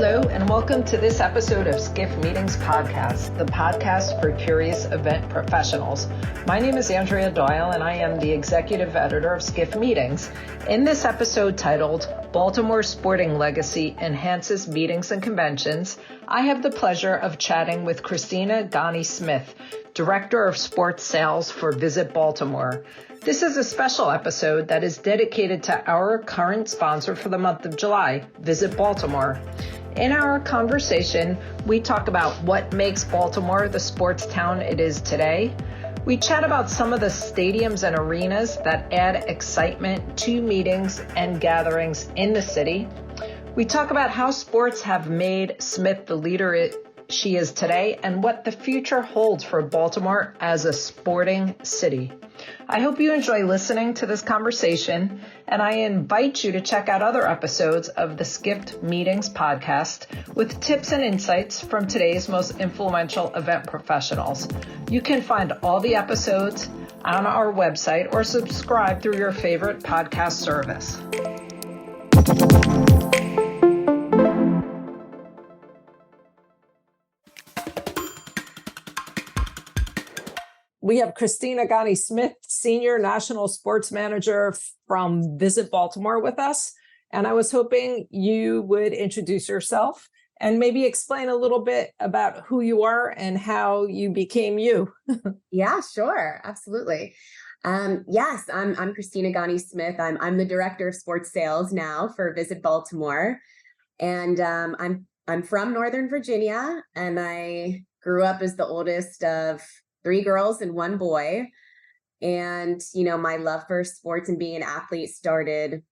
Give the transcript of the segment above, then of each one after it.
Hello, and welcome to this episode of Skiff Meetings Podcast, the podcast for curious event professionals. My name is Andrea Doyle, and I am the executive editor of Skiff Meetings. In this episode titled Baltimore Sporting Legacy Enhances Meetings and Conventions, I have the pleasure of chatting with Christina Ghani-Smith, Director of Sports Sales for Visit Baltimore. This is a special episode that is dedicated to our current sponsor for the month of July, Visit Baltimore. In our conversation, we talk about what makes Baltimore the sports town it is today. We chat about some of the stadiums and arenas that add excitement to meetings and gatherings in the city. We talk about how sports have made Smith the leader she is today and what the future holds for Baltimore as a sporting city. I hope you enjoy listening to this conversation, and I invite you to check out other episodes of the Skipped Meetings podcast with tips and insights from today's most influential event professionals. You can find all the episodes on our website or subscribe through your favorite podcast service. We have Christina Ghani-Smith, Senior National Sports Manager from Visit Baltimore with us. And I was hoping you would introduce yourself and maybe explain a little bit about who you are and how you became you. Yeah, sure. Absolutely. Yes, I'm Christina Ghani-Smith. I'm the Director of Sports Sales now for Visit Baltimore. And I'm from Northern Virginia, and I grew up as the oldest of 3 girls and 1 boy. And, my love for sports and being an athlete started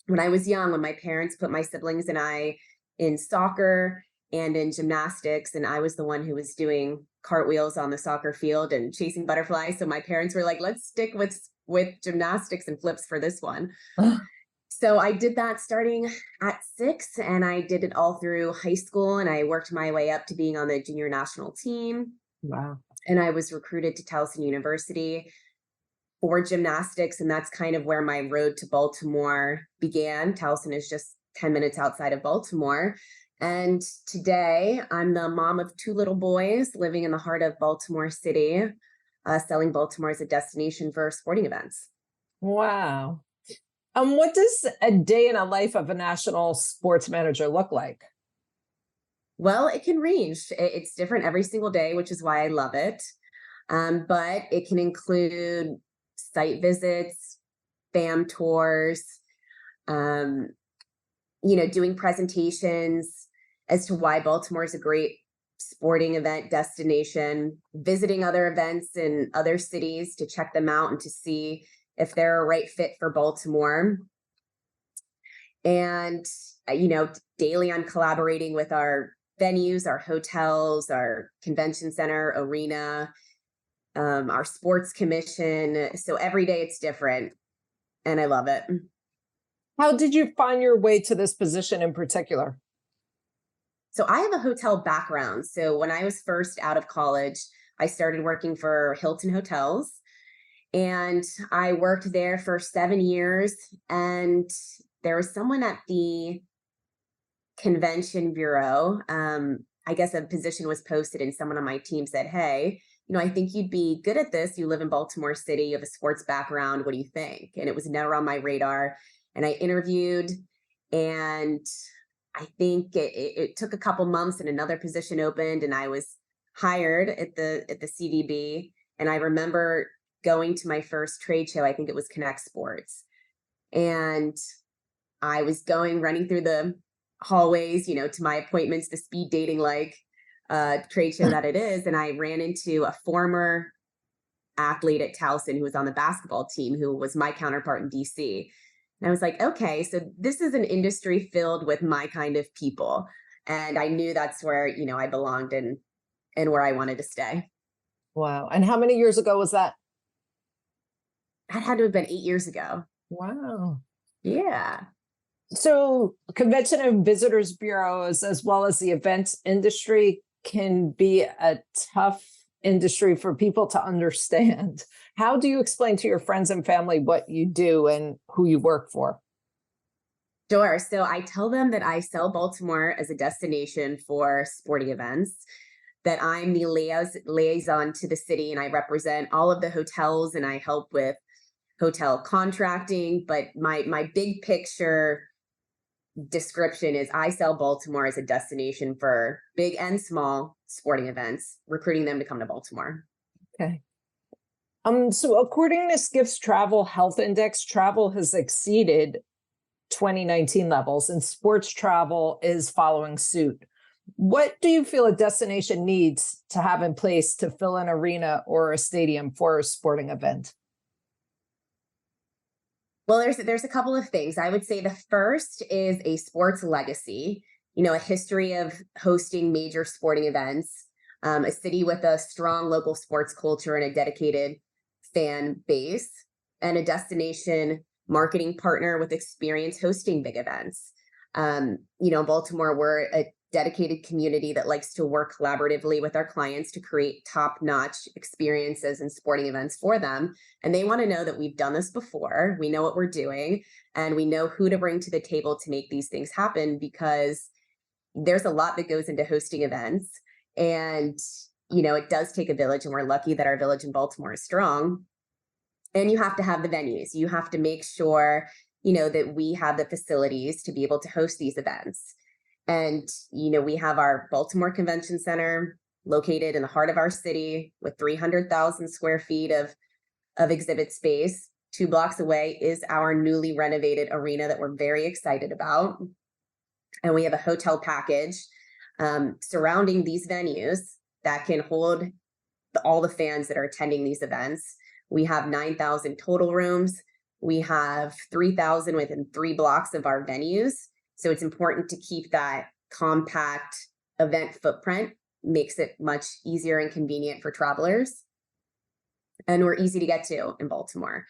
when I was young, when my parents put my siblings and I in soccer and in gymnastics. And I was the one who was doing cartwheels on the soccer field and chasing butterflies. So my parents were like, let's stick with gymnastics and flips for this one. So I did that starting at 6, and I did it all through high school, and I worked my way up to being on the junior national team. Wow. And I was recruited to Towson University for gymnastics. And that's kind of where my road to Baltimore began. Towson is just 10 minutes outside of Baltimore. And today I'm the mom of 2 little boys living in the heart of Baltimore City, selling Baltimore as a destination for sporting events. Wow. What does a day in a life of a national sports manager look like? Well, it can range. It's different every single day, which is why I love it. But it can include site visits, FAM tours, doing presentations as to why Baltimore is a great sporting event destination, visiting other events in other cities to check them out and to see if they're a right fit for Baltimore. And, daily I'm collaborating with our venues, our hotels, our convention center, arena, our sports commission. So every day it's different, and I love it. How did you find your way to this position in particular? So I have a hotel background. So when I was first out of college, I started working for Hilton Hotels, and I worked there for 7 years. And there was someone at the convention bureau. I guess a position was posted, and someone on my team said, hey, I think you'd be good at this. You live in Baltimore City, you have a sports background. What do you think? And it was never on my radar. And I interviewed, and I think it took a couple months and another position opened, and I was hired at the CDB. And I remember going to my first trade show. I think it was Connect Sports. And I was running through the hallways, to my appointments, the speed dating trade show that it is. And I ran into a former athlete at Towson who was on the basketball team, who was my counterpart in DC. And I was like, okay, so this is an industry filled with my kind of people. And I knew that's where, I belonged and where I wanted to stay. Wow. And how many years ago was that? That had to have been 8 years ago. Wow. Yeah. So convention and visitors bureaus, as well as the events industry, can be a tough industry for people to understand. How do you explain to your friends and family what you do and who you work for? Sure. So I tell them that I sell Baltimore as a destination for sporting events, that I'm the liaison to the city and I represent all of the hotels and I help with hotel contracting. But my big picture description is I sell Baltimore as a destination for big and small sporting events, recruiting them to come to Baltimore. Okay. So according to Skift's Travel Health Index, travel has exceeded 2019 levels and sports travel is following suit. What do you feel a destination needs to have in place to fill an arena or a stadium for a sporting event? Well, there's a couple of things. I would say the first is a sports legacy, a history of hosting major sporting events, a city with a strong local sports culture and a dedicated fan base, and a destination marketing partner with experience hosting big events. Baltimore, we're a dedicated community that likes to work collaboratively with our clients to create top-notch experiences and sporting events for them. And they want to know that we've done this before, we know what we're doing, and we know who to bring to the table to make these things happen, because there's a lot that goes into hosting events. And, it does take a village, and we're lucky that our village in Baltimore is strong. And you have to have the venues. You have to make sure, that we have the facilities to be able to host these events. And, we have our Baltimore Convention Center located in the heart of our city with 300,000 square feet of exhibit space. 2 blocks away is our newly renovated arena that we're very excited about. And we have a hotel package surrounding these venues that can hold all the fans that are attending these events. We have 9,000 total rooms. We have 3,000 within 3 blocks of our venues. So it's important to keep that compact event footprint, makes it much easier and convenient for travelers. And we're easy to get to in Baltimore.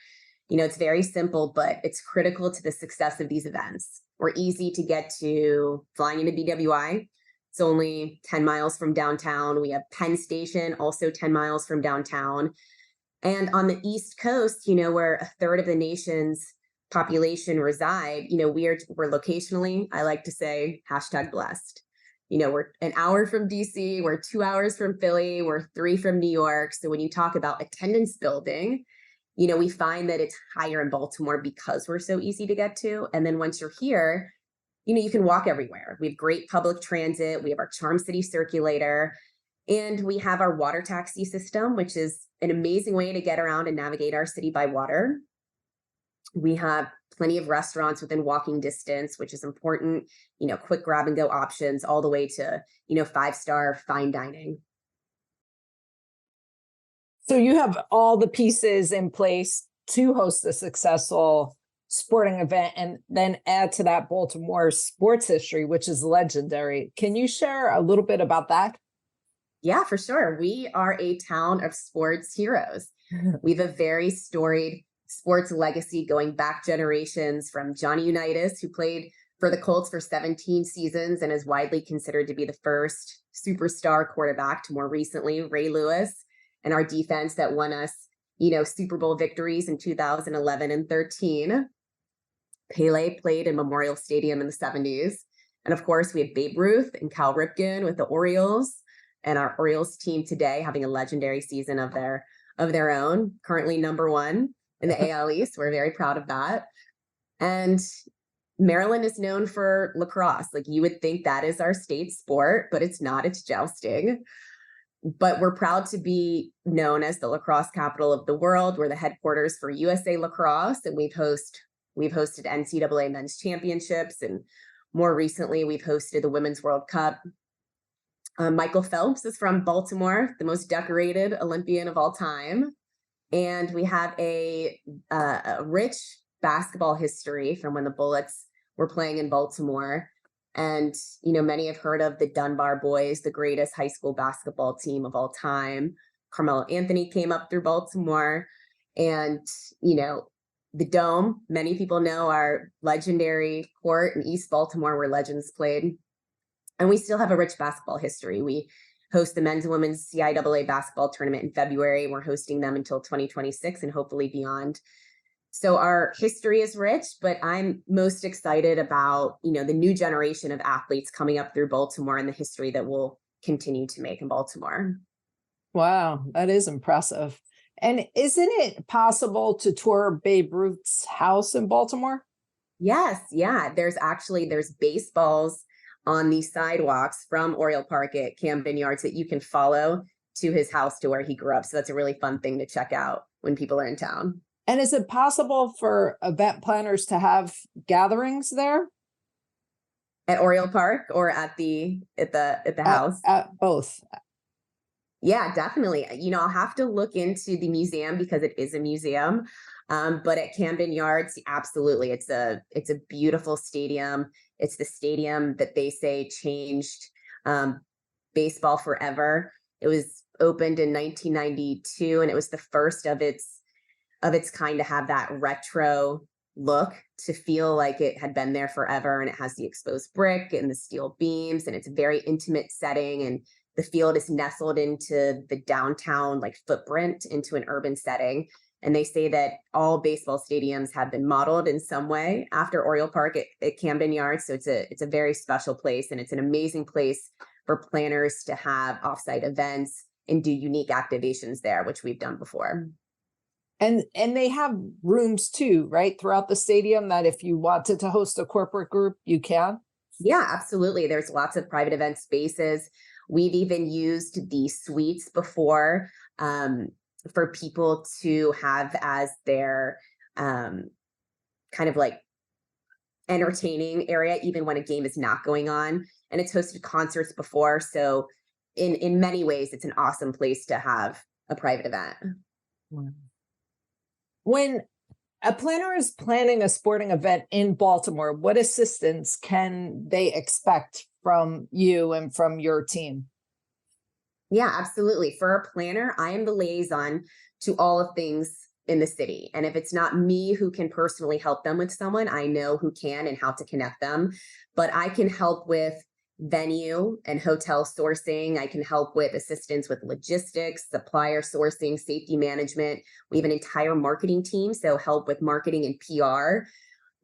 It's very simple, but it's critical to the success of these events. We're easy to get to flying into BWI. It's only 10 miles from downtown. We have Penn Station, also 10 miles from downtown. And on the East Coast, where a third of the nation's population reside, we're locationally, I like to say, #blessed. We're an hour from DC, we're 2 hours from Philly, we're 3 from New York. So when you talk about attendance building, we find that it's higher in Baltimore because we're so easy to get to. And then once you're here, you can walk everywhere. We have great public transit. We have our Charm City circulator, and we have our water taxi system, which is an amazing way to get around and navigate our city by water. We have plenty of restaurants within walking distance, which is important, quick grab and go options all the way to, 5-star fine dining. So you have all the pieces in place to host a successful sporting event and then add to that Baltimore sports history, which is legendary. Can you share a little bit about that? Yeah, for sure. We are a town of sports heroes. We have a very storied sports legacy going back generations, from Johnny Unitas, who played for the Colts for 17 seasons and is widely considered to be the first superstar quarterback, to more recently Ray Lewis, and our defense that won us, Super Bowl victories in 2011 and 13. Pele played in Memorial Stadium in the 70s. And of course, we have Babe Ruth and Cal Ripken with the Orioles, and our Orioles team today having a legendary season of their own, currently #1 in the AL East. We're very proud of that. And Maryland is known for lacrosse. Like, you would think that is our state sport, but it's not. It's jousting. But we're proud to be known as the lacrosse capital of the world. We're the headquarters for USA Lacrosse, and we've hosted NCAA men's championships, and more recently we've hosted the Women's World Cup. Michael Phelps is from Baltimore, the most decorated Olympian of all time. And we have a rich basketball history from when the Bullets were playing in Baltimore. And, many have heard of the Dunbar Boys, the greatest high school basketball team of all time. Carmelo Anthony came up through Baltimore. And, the Dome, many people know our legendary court in East Baltimore where legends played. And we still have a rich basketball history. We host the men's and women's CIAA basketball tournament in February. We're hosting them until 2026 and hopefully beyond. So our history is rich, but I'm most excited about, the new generation of athletes coming up through Baltimore and the history that we'll continue to make in Baltimore. Wow, that is impressive. And isn't it possible to tour Babe Ruth's house in Baltimore? Yes, yeah. There's baseballs on the sidewalks from Oriole Park at Camden Yards that you can follow to his house to where he grew up. So that's a really fun thing to check out when people are in town. And is it possible for event planners to have gatherings there? At Oriole Park or at the house? At both. Yeah, definitely. I'll have to look into the museum because it is a museum. But at Camden Yards, absolutely. It's a beautiful stadium. It's the stadium that they say changed um, baseball forever. It was opened in 1992, and it was the first of its kind to have that retro look, to feel like it had been there forever. And it has the exposed brick and the steel beams, and it's a very intimate setting. And the field is nestled into the downtown like footprint, into an urban setting. And they say that all baseball stadiums have been modeled in some way after Oriole Park at Camden Yards. So it's a very special place, and it's an amazing place for planners to have offsite events and do unique activations there, which we've done before. And they have rooms too, right? Throughout the stadium, that if you wanted to host a corporate group, you can. Yeah, absolutely. There's lots of private event spaces. We've even used the suites before, for people to have as their kind of like entertaining area, even when a game is not going on. And it's hosted concerts before. So in many ways, it's an awesome place to have a private event. Wow. When a planner is planning a sporting event in Baltimore, what assistance can they expect from you and from your team? Yeah, absolutely. For a planner, I am the liaison to all of things in the city. And if it's not me who can personally help them with someone, I know who can and how to connect them. But I can help with venue and hotel sourcing. I can help with assistance with logistics, supplier sourcing, safety management. We have an entire marketing team, so help with marketing and PR.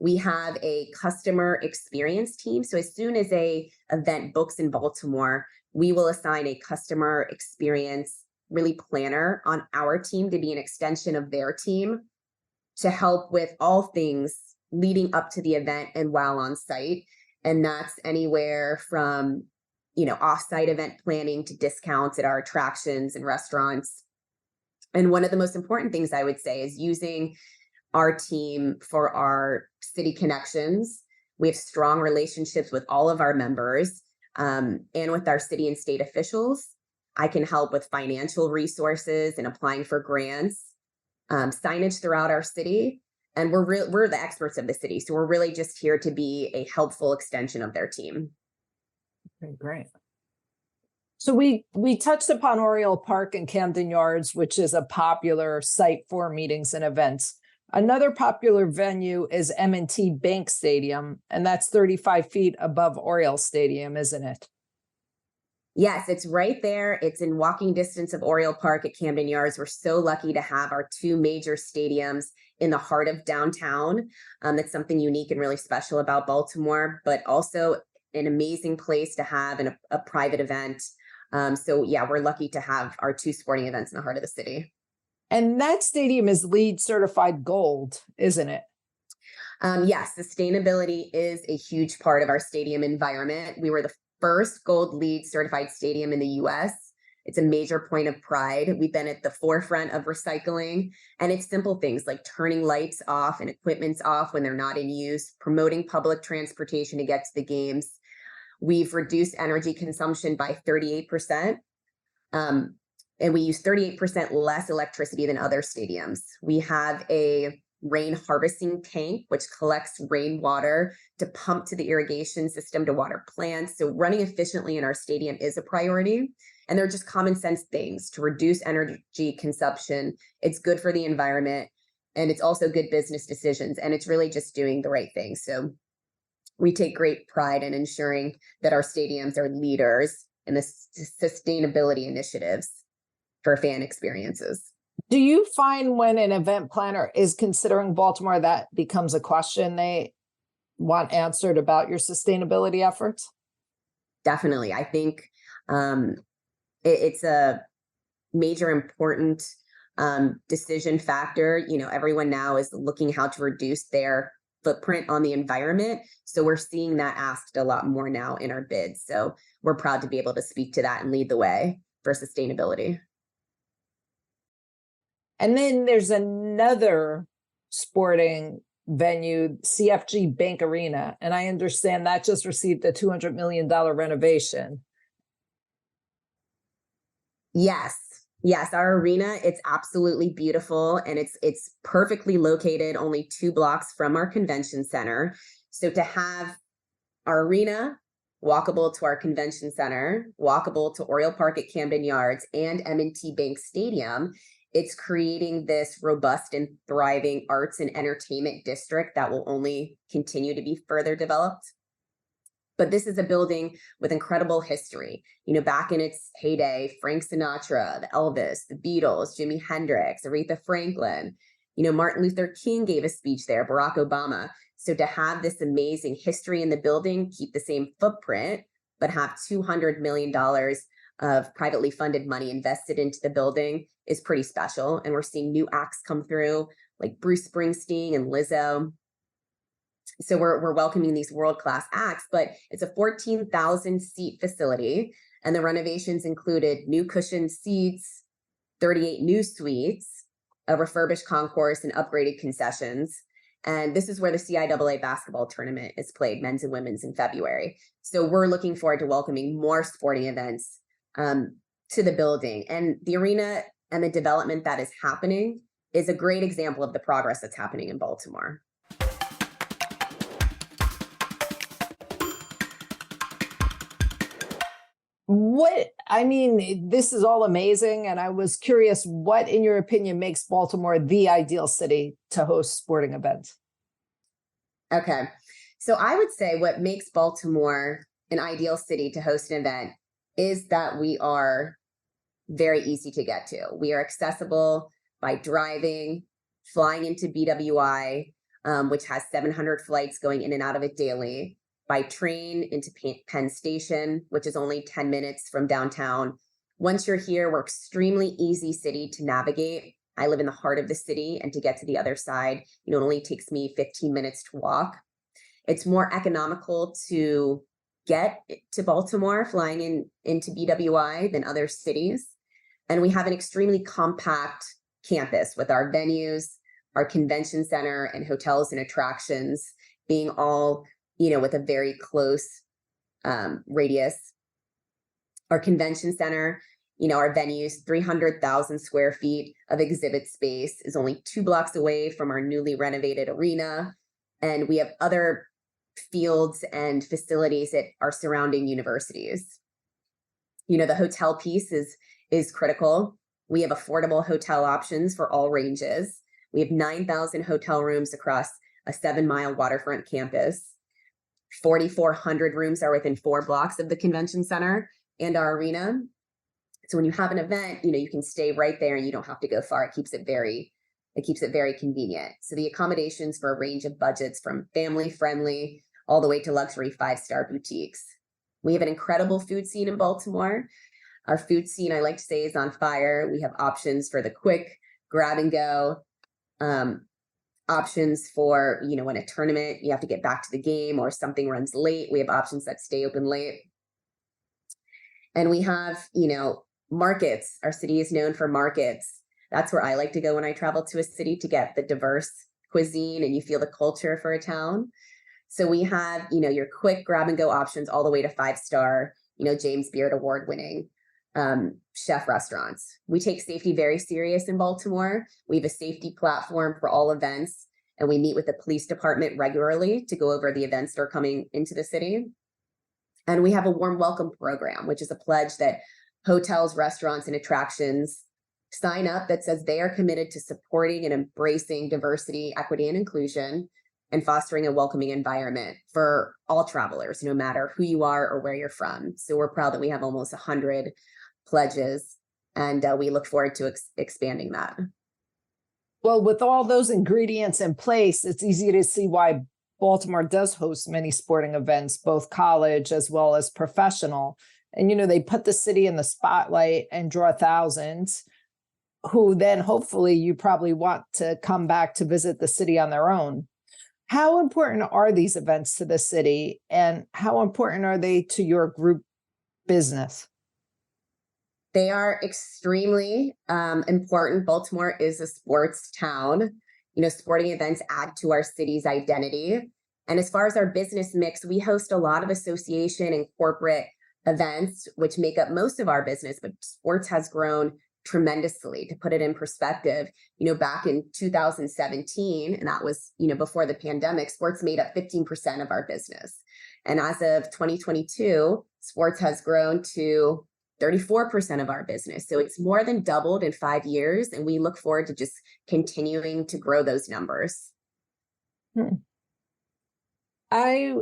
We have a customer experience team. So as soon as a event books in Baltimore, we will assign a customer experience really planner on our team to be an extension of their team, to help with all things leading up to the event and while on site. And that's anywhere from, off-site event planning to discounts at our attractions and restaurants. And one of the most important things I would say is using our team for our city connections. We have strong relationships with all of our members, and with our city and state officials. I can help with financial resources and applying for grants, signage throughout our city. And we're the experts of the city. So we're really just here to be a helpful extension of their team. Okay, great. So we touched upon Oriole Park and Camden Yards, which is a popular site for meetings and events. Another popular venue is M&T Bank Stadium, and that's 35 feet above Oriole Stadium, isn't it? Yes, it's right there. It's in walking distance of Oriole Park at Camden Yards. We're so lucky to have our two major stadiums in the heart of downtown. That's something unique and really special about Baltimore, but also an amazing place to have a private event. So yeah, we're lucky to have our two sporting events in the heart of the city. And that stadium is LEED certified gold, isn't it? Yes, sustainability is a huge part of our stadium environment. We were the first gold LEED certified stadium in the US. It's a major point of pride. We've been at the forefront of recycling, and it's simple things like turning lights off and equipments off when they're not in use, promoting public transportation to get to the games. We've reduced energy consumption by 38%. And we use 38% less electricity than other stadiums. We have a rain harvesting tank, which collects rainwater to pump to the irrigation system to water plants. So running efficiently in our stadium is a priority. And they're just common sense things to reduce energy consumption. It's good for the environment, and it's also good business decisions. And it's really just doing the right thing. So we take great pride in ensuring that our stadiums are leaders in the sustainability initiatives for fan experiences. Do you find when an event planner is considering Baltimore, that becomes a question they want answered about your sustainability efforts? Definitely. I think um, it's a major important decision factor. Everyone now is looking how to reduce their footprint on the environment. So we're seeing that asked a lot more now in our bids. So we're proud to be able to speak to that and lead the way for sustainability. And then there's another sporting venue, CFG Bank Arena. And I understand that just received a $200 million renovation. Yes. Yes, our arena, it's absolutely beautiful, and it's perfectly located only 2 blocks from our convention center. So to have our arena walkable to our convention center, walkable to Oriole Park at Camden Yards and M&T Bank Stadium, it's creating this robust and thriving arts and entertainment district that will only continue to be further developed. But this is a building with incredible history. Back in its heyday, Frank Sinatra, the Elvis, the Beatles, Jimi Hendrix, Aretha Franklin, Martin Luther King gave a speech there, Barack Obama. So to have this amazing history in the building, keep the same footprint, but have $200 million of privately funded money invested into the building is pretty special. And we're seeing new acts come through like Bruce Springsteen and Lizzo. So we're welcoming these world-class acts, but it's a 14,000 seat facility, and the renovations included new cushioned seats, 38 new suites, a refurbished concourse, and upgraded concessions. And this is where the CIAA basketball tournament is played, men's and women's, in February. So we're looking forward to welcoming more sporting events to the building. And the arena and the development that is happening is a great example of the progress that's happening in Baltimore. This is all amazing. And I was curious, what, in your opinion, makes Baltimore the ideal city to host sporting events? Okay. So I would say what makes Baltimore an ideal city to host an event is that we are very easy to get to. We are accessible by driving, flying into BWI, which has 700 flights going in and out of it daily, by train into Penn Station, which is only 10 minutes from downtown. Once you're here, we're extremely easy city to navigate. I live in the heart of the city, and to get to the other side, it only takes me 15 minutes to walk. It's more economical to get to Baltimore flying into BWI than other cities. And we have an extremely compact campus with our venues, our convention center, and hotels and attractions being all, with a very close radius. Our convention center, our venues, 300,000 square feet of exhibit space, is only 2 blocks away from our newly renovated arena. And we have other fields and facilities that are surrounding universities. The hotel piece is critical. We have affordable hotel options for all ranges. We have 9,000 hotel rooms across a 7-mile waterfront campus. 4,400 rooms are within 4 blocks of the convention center and our arena. So when you have an event, you can stay right there and you don't have to go far. It keeps it very convenient. So the accommodations for a range of budgets, from family friendly all the way to luxury 5-star boutiques. We have an incredible food scene in Baltimore. Our food scene, I like to say, is on fire. We have options for the quick grab and go, options for, when a tournament, you have to get back to the game or something runs late. We have options that stay open late. And we have, markets. Our city is known for markets. That's where I like to go when I travel to a city, to get the diverse cuisine and you feel the culture for a town. So we have, your quick grab and go options all the way to 5-star, James Beard award winning chef restaurants. We take safety very serious in Baltimore. We have a safety platform for all events, and we meet with the police department regularly to go over the events that are coming into the city. And we have a warm welcome program, which is a pledge that hotels, restaurants, and attractions sign up that says they are committed to supporting and embracing diversity, equity, and inclusion, and fostering a welcoming environment for all travelers, no matter who you are or where you're from. So we're proud that we have almost 100 pledges And we look forward to expanding that. Well, with all those ingredients in place, it's easy to see why Baltimore does host many sporting events, both college as well as professional. And, they put the city in the spotlight and draw thousands who then hopefully you probably want to come back to visit the city on their own. How important are these events to the city, and how important are they to your group business? They are extremely important. Baltimore is a sports town. Sporting events add to our city's identity. And as far as our business mix, we host a lot of association and corporate events, which make up most of our business, but sports has grown tremendously. To put it in perspective, back in 2017, and that was, before the pandemic, sports made up 15% of our business. And as of 2022, sports has grown to 34% of our business. So it's more than doubled in 5 years. And we look forward to just continuing to grow those numbers. I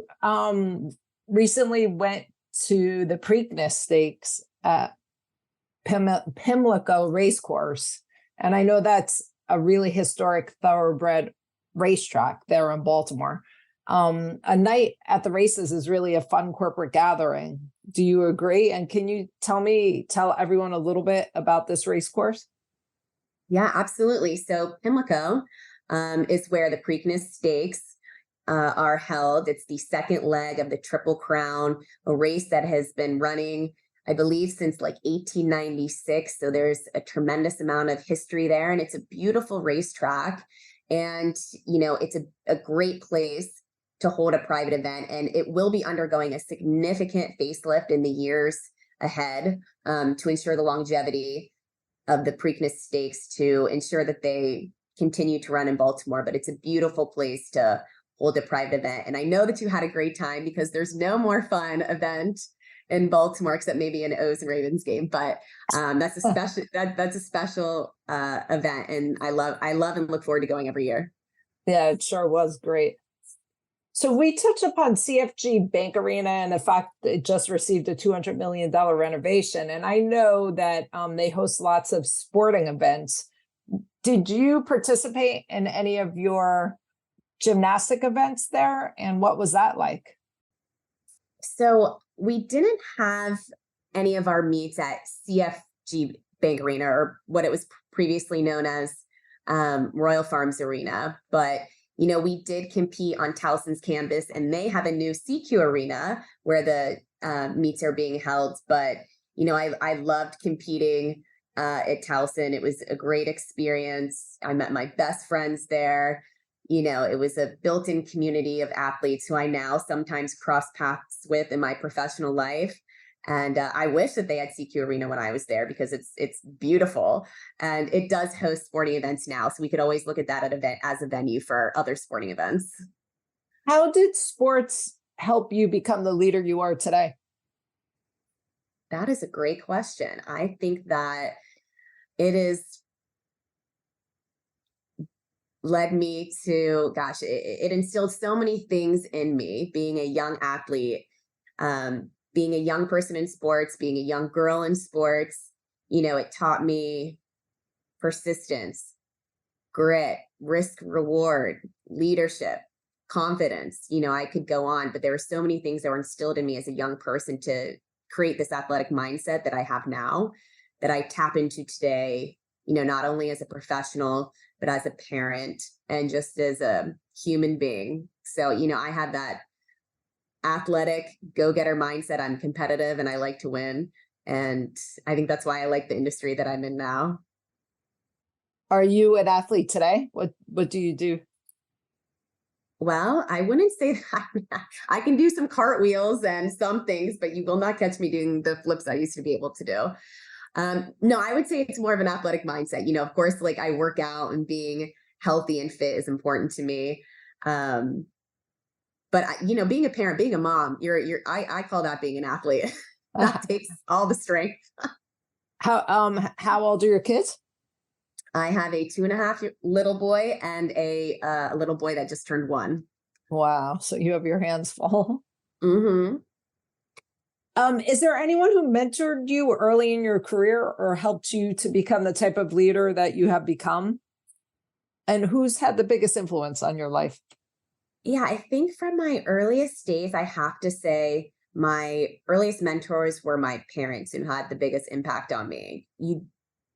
recently went to the Preakness Stakes at Pimlico Racecourse. And I know that's a really historic thoroughbred racetrack there in Baltimore. A night at the races is really a fun corporate gathering. Do you agree? And can you tell everyone a little bit about this race course? Yeah, absolutely. So Pimlico is where the Preakness Stakes are held. It's the second leg of the Triple Crown, a race that has been running, I believe, since like 1896. So there's a tremendous amount of history there, and it's a beautiful racetrack. And, it's a great place to hold a private event, and it will be undergoing a significant facelift in the years ahead to ensure the longevity of the Preakness Stakes, to ensure that they continue to run in Baltimore. But it's a beautiful place to hold a private event. And I know that you had a great time, because there's no more fun event in Baltimore except maybe an O's and Ravens game. But that's a special that's a special event, and I love and look forward to going every year. Yeah, it sure was great. So we touched upon CFG Bank Arena and the fact that it just received a $200 million renovation. And I know that they host lots of sporting events. Did you participate in any of your gymnastic events there? And what was that like? So we didn't have any of our meets at CFG Bank Arena, or what it was previously known as Royal Farms Arena. But we did compete on Towson's campus, and they have a new CQ Arena where the meets are being held. But, I loved competing at Towson. It was a great experience. I met my best friends there. It was a built-in community of athletes who I now sometimes cross paths with in my professional life. And I wish that they had CQ Arena when I was there, because it's beautiful, and it does host sporting events now. So we could always look at that as a venue for other sporting events. How did sports help you become the leader you are today? That is a great question. I think that it is led me to, it instilled so many things in me, being a young athlete, being a young person in sports, being a young girl in sports. It taught me persistence, grit, risk reward, leadership, confidence. I could go on, but there were so many things that were instilled in me as a young person to create this athletic mindset that I have now, that I tap into today, not only as a professional, but as a parent and just as a human being. So, I have that athletic go-getter mindset. I'm competitive and I like to win. And I think that's why I like the industry that I'm in now. Are you an athlete today? What do you do? Well, I wouldn't say that. I can do some cartwheels and some things, but you will not catch me doing the flips I used to be able to do. No, I would say it's more of an athletic mindset. Of course, like, I work out, and being healthy and fit is important to me. But being a parent, being a mom, I call that being an athlete. That takes all the strength. How old are your kids? I have a 2.5 little boy and a little boy that just turned 1. Wow. So you have your hands full. Mm-hmm. Is there anyone who mentored you early in your career or helped you to become the type of leader that you have become? And who's had the biggest influence on your life? Yeah, I think from my earliest days, I have to say my earliest mentors were my parents who had the biggest impact on me.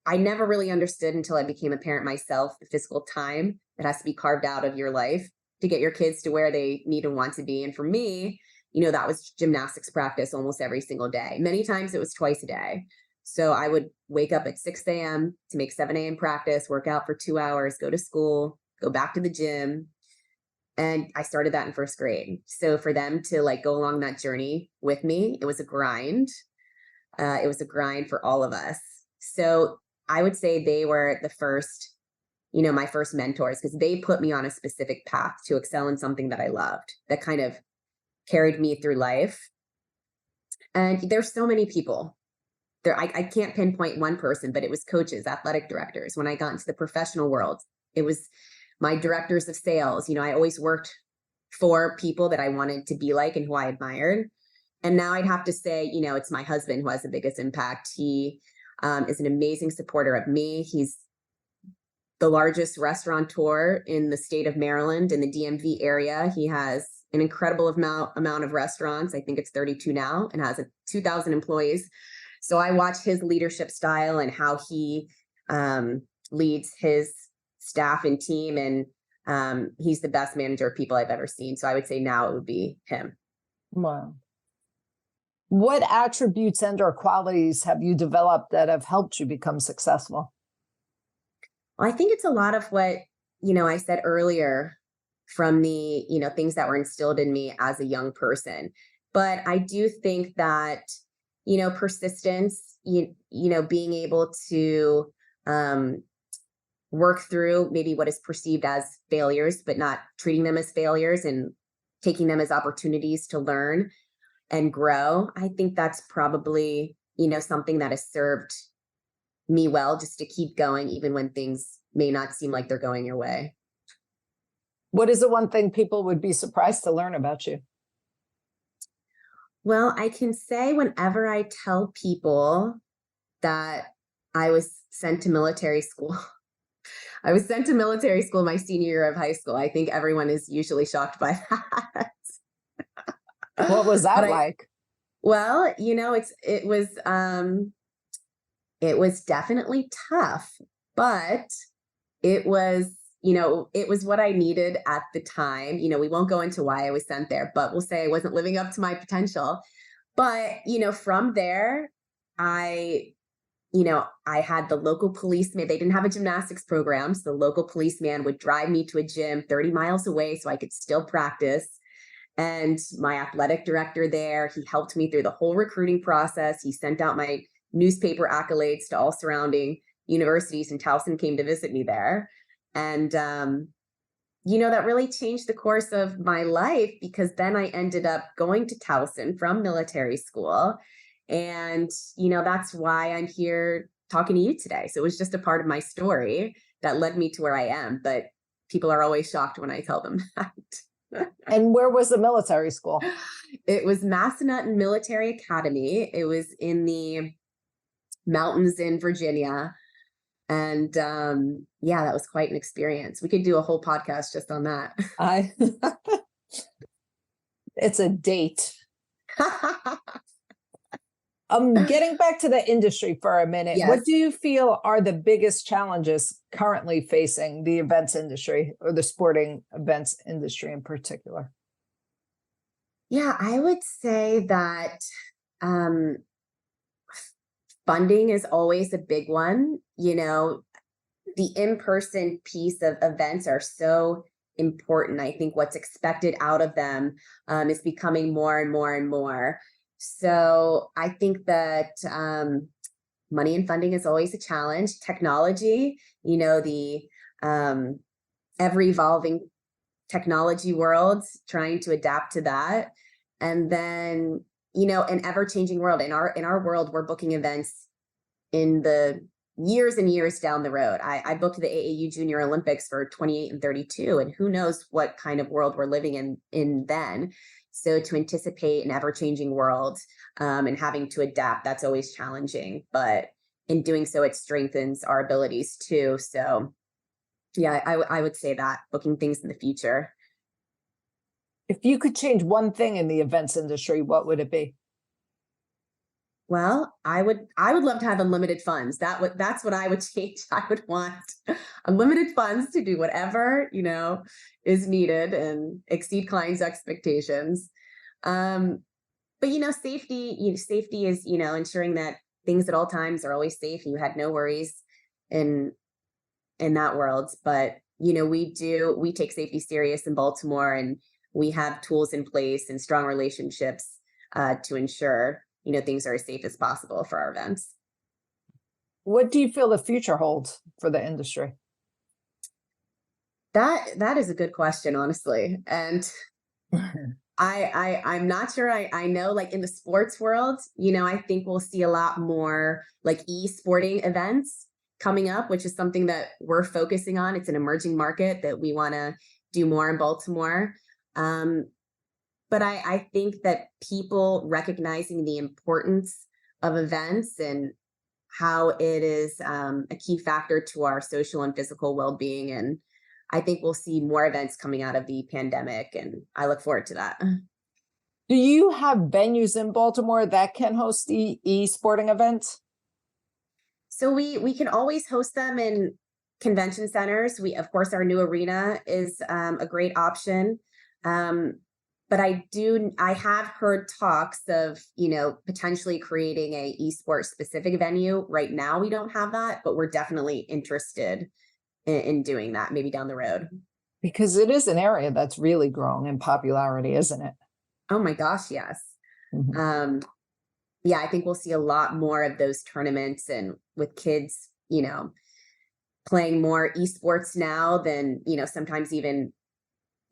I never really understood until I became a parent myself the physical time that has to be carved out of your life to get your kids to where they need and want to be. And for me, that was gymnastics practice almost every single day. Many times it was twice a day. So I would wake up at 6 a.m. to make 7 a.m. practice, work out for 2 hours, go to school, go back to the gym. And I started that in first grade. So for them to like go along that journey with me, it was a grind. It was a grind for all of us. So I would say they were the first, my first mentors, because they put me on a specific path to excel in something that I loved, that kind of carried me through life. And there's so many people there. I can't pinpoint one person, but it was coaches, athletic directors. When I got into the professional world, it was my directors of sales. I always worked for people that I wanted to be like and who I admired. And now I'd have to say, it's my husband who has the biggest impact. He is an amazing supporter of me. He's the largest restaurateur in the state of Maryland, in the DMV area. He has an incredible amount of restaurants. I think it's 32 now, and has 2,000 employees. So I watch his leadership style and how he leads his staff and team. And he's the best manager of people I've ever seen. So I would say now it would be him. Wow. What attributes and or qualities have you developed that have helped you become successful? Well, I think it's a lot of what, I said earlier from the, things that were instilled in me as a young person. But I do think that, persistence, being able to work through maybe what is perceived as failures, but not treating them as failures and taking them as opportunities to learn and grow. I think that's probably, something that has served me well, just to keep going, even when things may not seem like they're going your way. What is the one thing people would be surprised to learn about you? Well, I can say whenever I tell people that I was sent to military school, I was sent to military school my senior year of high school. I think everyone is usually shocked by that. What was that like? Well, it was definitely tough, but it was, it was what I needed at the time. We won't go into why I was sent there, but we'll say I wasn't living up to my potential. But, from there, I had the local policeman. They didn't have a gymnastics program. So the local policeman would drive me to a gym 30 miles away so I could still practice. And my athletic director there, he helped me through the whole recruiting process. He sent out my newspaper accolades to all surrounding universities, and Towson came to visit me there. And, that really changed the course of my life, because then I ended up going to Towson from military school. And, that's why I'm here talking to you today. So it was just a part of my story that led me to where I am. But people are always shocked when I tell them that. And where was the military school? It was Massanutten Military Academy. It was in the mountains in Virginia. And that was quite an experience. We could do a whole podcast just on that. It's a date. Getting back to the industry for a minute, Yes. What do you feel are the biggest challenges currently facing the events industry, or the sporting events industry in particular? Yeah, I would say that funding is always a big one. The in-person piece of events are so important. I think what's expected out of them is becoming more and more and more. So I think that money and funding is always a challenge. Technology, the ever evolving technology world, trying to adapt to that. And then, an ever changing world. In our world, we're booking events in the years and years down the road. I booked the AAU Junior Olympics for 28 and 32, and who knows what kind of world we're living in then. So to anticipate an ever-changing world and having to adapt, that's always challenging. But in doing so, it strengthens our abilities too. So yeah, I would say that booking things in the future. If you could change one thing in the events industry, what would it be? Well, I would love to have unlimited funds. That's what I would change. I would want unlimited funds to do whatever, is needed and exceed clients' expectations. Um, but safety is, ensuring that things at all times are always safe. You had no worries in that world. But, we take safety serious in Baltimore, and we have tools in place and strong relationships to ensure things are as safe as possible for our events. What do you feel the future holds for the industry? That is a good question, honestly. And I'm not sure I know, like in the sports world, I think we'll see a lot more like e-sporting events coming up, which is something that we're focusing on. It's an emerging market that we want to do more in Baltimore. But I think that people recognizing the importance of events and how it is a key factor to our social and physical well-being. And I think we'll see more events coming out of the pandemic, and I look forward to that. Do you have venues in Baltimore that can host e-sporting events? So we can always host them in convention centers. Of course, our new arena is a great option. But I have heard talks of, potentially creating a esports specific venue. Right now, we don't have that, but we're definitely interested in doing that maybe down the road. Because it is an area that's really growing in popularity, isn't it? Oh my gosh, yes. Mm-hmm. Yeah, I think we'll see a lot more of those tournaments, and with kids, playing more esports now than, sometimes even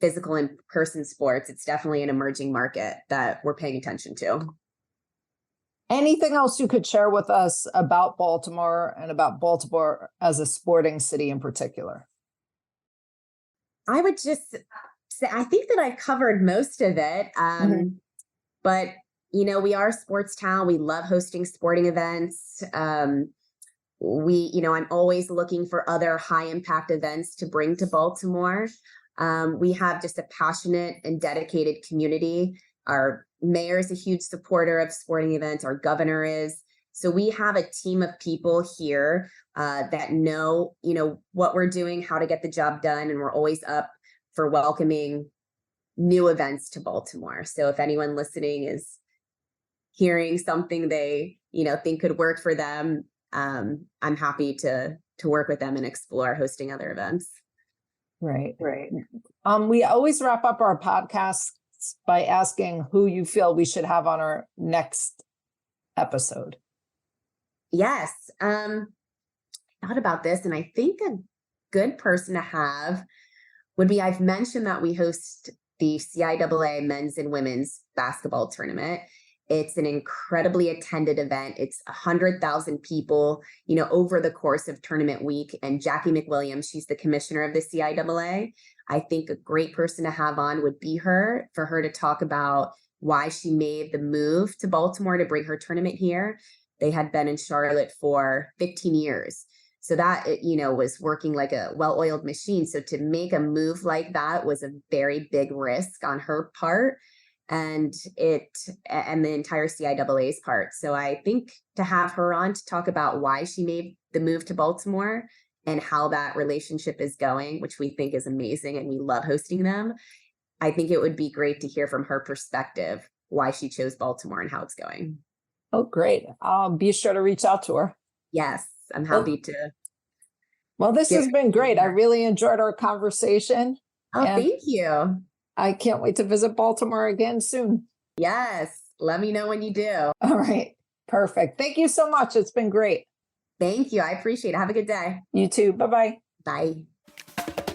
physical in-person sports. It's definitely an emerging market that we're paying attention to. Anything else you could share with us about Baltimore and about Baltimore as a sporting city in particular? I would just say, I think that I've covered most of it. But, we are a sports town. We love hosting sporting events. I'm always looking for other high impact events to bring to Baltimore. We have just a passionate and dedicated community. Our mayor is a huge supporter of sporting events. Our governor is. So we have a team of people here that know, what we're doing, how to get the job done. And we're always up for welcoming new events to Baltimore. So if anyone listening is hearing something they, think could work for them, I'm happy to work with them and explore hosting other events. Right. We always wrap up our podcasts by asking who you feel we should have on our next episode. Yes. I thought about this, and I think a good person to have would be, I've mentioned that we host the CIAA men's and women's basketball tournament. It's an incredibly attended event. It's 100,000 people, over the course of tournament week. And Jackie McWilliams, she's the commissioner of the CIAA. I think a great person to have on would be for her to talk about why she made the move to Baltimore to bring her tournament here. They had been in Charlotte for 15 years. So that, was working like a well-oiled machine. So to make a move like that was a very big risk on her part, and the entire CIAA's part. So I think to have her on to talk about why she made the move to Baltimore and how that relationship is going, which we think is amazing and we love hosting them. I think it would be great to hear from her perspective why she chose Baltimore and how it's going. Oh, great. I'll be sure to reach out to her. Yes, I'm happy to. Well, this has been great. I really enjoyed our conversation. Oh, thank you. I can't wait to visit Baltimore again soon. Yes. Let me know when you do. All right. Perfect. Thank you so much. It's been great. Thank you. I appreciate it. Have a good day. You too. Bye-bye. Bye.